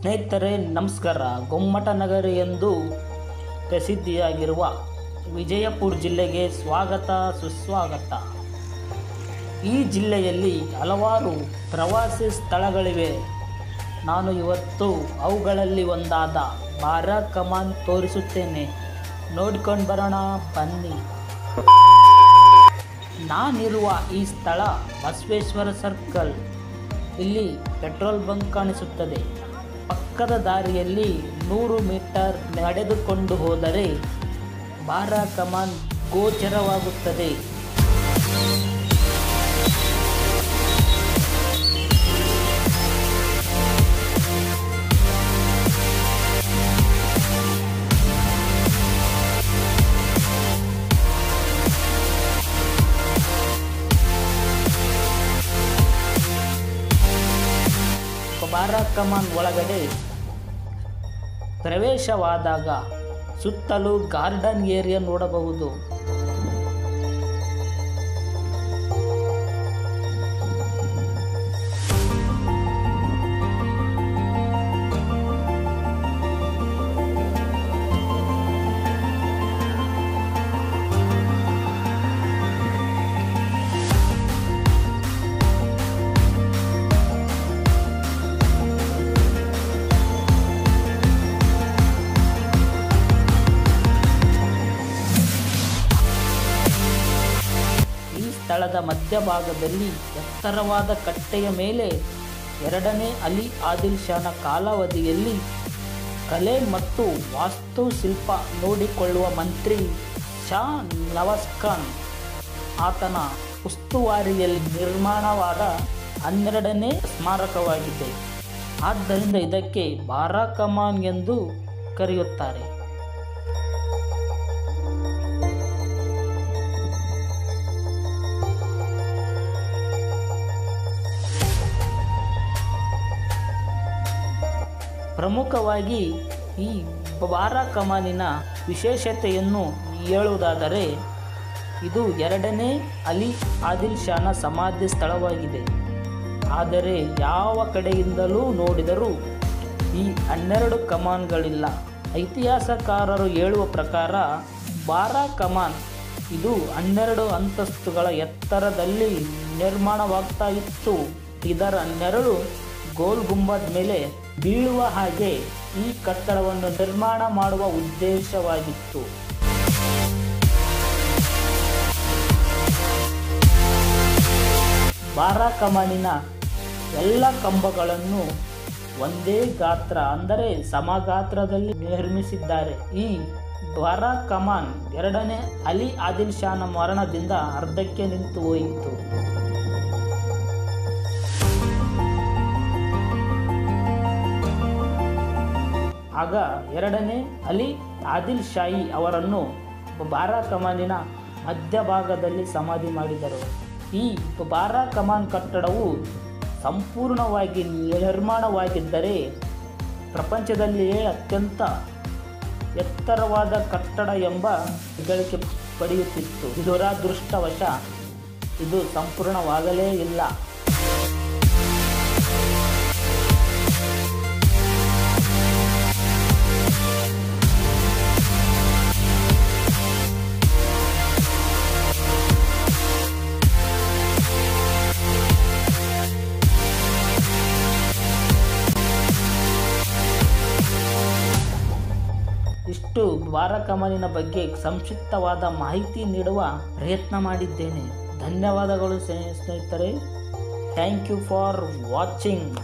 ಸ್ನೇಹಿತರೆ ನಮಸ್ಕಾರ. ಗೊಮ್ಮಟ ನಗರಿ ಎಂದು ಪ್ರಸಿದ್ಧಿಯಾಗಿರುವ ವಿಜಯಪುರ ಜಿಲ್ಲೆಗೆ ಸ್ವಾಗತ ಸುಸ್ವಾಗತ. ಈ ಜಿಲ್ಲೆಯಲ್ಲಿ ಹಲವಾರು ಪ್ರವಾಸಿ ಸ್ಥಳಗಳಿವೆ. ನಾನು ಇವತ್ತು ಅವುಗಳಲ್ಲಿ ಒಂದಾದ ಬಾರಾ ಕಮಾನ್ ತೋರಿಸುತ್ತೇನೆ. ನೋಡ್ಕೊಂಡು ಬರೋಣ ಬನ್ನಿ. ನಾನಿರುವ ಈ ಸ್ಥಳ ಬಸವೇಶ್ವರ ಸರ್ಕಲ್. ಇಲ್ಲಿ ಪೆಟ್ರೋಲ್ ಬಂಕ್ ಕಾಣಿಸುತ್ತದೆ. ಪಕ್ಕದ ದಾರಿಯಲ್ಲಿ 100 ಮೀಟರ್ ನಡೆದುಕೊಂಡು ಹೋದರೆ ಬಾರಾ ಕಮಾನ್ ಗೋಚರವಾಗುತ್ತದೆ. ಬಾರಾ ಕಮಾನ್ ಒಳಗಡೆ ಪ್ರವೇಶವಾದಾಗ ಸುತ್ತಲೂ ಗಾರ್ಡನ್ ಏರಿಯಾ ನೋಡಬಹುದು. ಸ್ಥಳದ ಮಧ್ಯಭಾಗದಲ್ಲಿ ಎತ್ತರವಾದ ಕಟ್ಟೆಯ ಮೇಲೆ 2ನೇ ಅಲಿ ಆದಿಲ್ ಶಾನ ಕಾಲಾವಧಿಯಲ್ಲಿ ಕಲೆ ಮತ್ತು ವಾಸ್ತುಶಿಲ್ಪ ನೋಡಿಕೊಳ್ಳುವ ಮಂತ್ರಿ ಶಾ ನವಾಜ್ ಖಾನ್ ಆತನ ಉಸ್ತುವಾರಿಯಲ್ಲಿ ನಿರ್ಮಾಣವಾದ 12ನೇ ಸ್ಮಾರಕವಾಗಿದೆ. ಆದ್ದರಿಂದ ಇದಕ್ಕೆ ಬಾರಾ ಕಮಾನ್ ಎಂದು ಕರೆಯುತ್ತಾರೆ. ಪ್ರಮುಖವಾಗಿ ಈ ಬಾರಾ ಕಮಾನಿನ ವಿಶೇಷತೆಯನ್ನು ಹೇಳುವುದಾದರೆ ಇದು 2ನೇ ಅಲಿ ಆದಿಲ್ ಶಾನ ಸಮಾಧಿ ಸ್ಥಳವಾಗಿದೆ. ಆದರೆ ಯಾವ ಕಡೆಯಿಂದಲೂ ನೋಡಿದರೂ ಈ 12 ಕಮಾನ್ಗಳಿಲ್ಲ. ಇತಿಹಾಸಕಾರರು ಹೇಳುವ ಪ್ರಕಾರ ಬಾರಾ ಕಮಾನ್ ಇದು 12 ಅಂತಸ್ತುಗಳ ಎತ್ತರದಲ್ಲಿ ನಿರ್ಮಾಣವಾಗ್ತಾ ಇತ್ತು. ಇದರ ನೆರಳು ಗೋಲ್ ಗುಂಬದ್ ಮೇಲೆ ಬೀಳುವ ಹಾಗೆ ಈ ಕಟ್ಟಡವನ್ನು ನಿರ್ಮಾಣ ಮಾಡುವ ಉದ್ದೇಶವಾಗಿತ್ತು. ಬಾರಾ ಕಮಾನಿನ ಎಲ್ಲ ಕಂಬಗಳನ್ನು ಒಂದೇ ಗಾತ್ರ ಅಂದರೆ ಸಮಗಾತ್ರದಲ್ಲಿ ನಿರ್ಮಿಸಿದ್ದಾರೆ. ಈ ಬಾರಾ ಕಮಾನ್ 2ನೇ ಅಲಿ ಆದಿಲ್ ಶಾನ ಮರಣದಿಂದ ಅರ್ಧಕ್ಕೆ ನಿಂತು ಹೋಯಿತು. ಆಗ 2ನೇ ಅಲಿ ಆದಿಲ್ ಶಾಹಿ ಅವರನ್ನು ಬಾರಾ ಕಮಾನಿನ ಮಧ್ಯಭಾಗದಲ್ಲಿ ಸಮಾಧಿ ಮಾಡಿದರು. ಈ ಬಾರಾ ಕಮಾನ್ ಕಟ್ಟಡವು ಸಂಪೂರ್ಣವಾಗಿ ನಿರ್ಮಾಣವಾಗಿದ್ದರೆ ಪ್ರಪಂಚದಲ್ಲಿಯೇ ಅತ್ಯಂತ ಎತ್ತರವಾದ ಕಟ್ಟಡ ಎಂಬ ಹೆಗ್ಗಳಿಕೆ ಪಡೆಯುತ್ತಿತ್ತು. ದುರದೃಷ್ಟವಶ ಇದು ಸಂಪೂರ್ಣವಾಗಲೇ ಇಲ್ಲ. ಇಷ್ಟು ಬಾರಾ ಕಮಾನಿನ ಬಗ್ಗೆ ಸಂಕ್ಷಿಪ್ತವಾದ ಮಾಹಿತಿ ನೀಡುವ ಪ್ರಯತ್ನ ಮಾಡಿದ್ದೇನೆ. ಧನ್ಯವಾದಗಳು ಸ್ನೇಹಿತರೆ. Thank you for watching.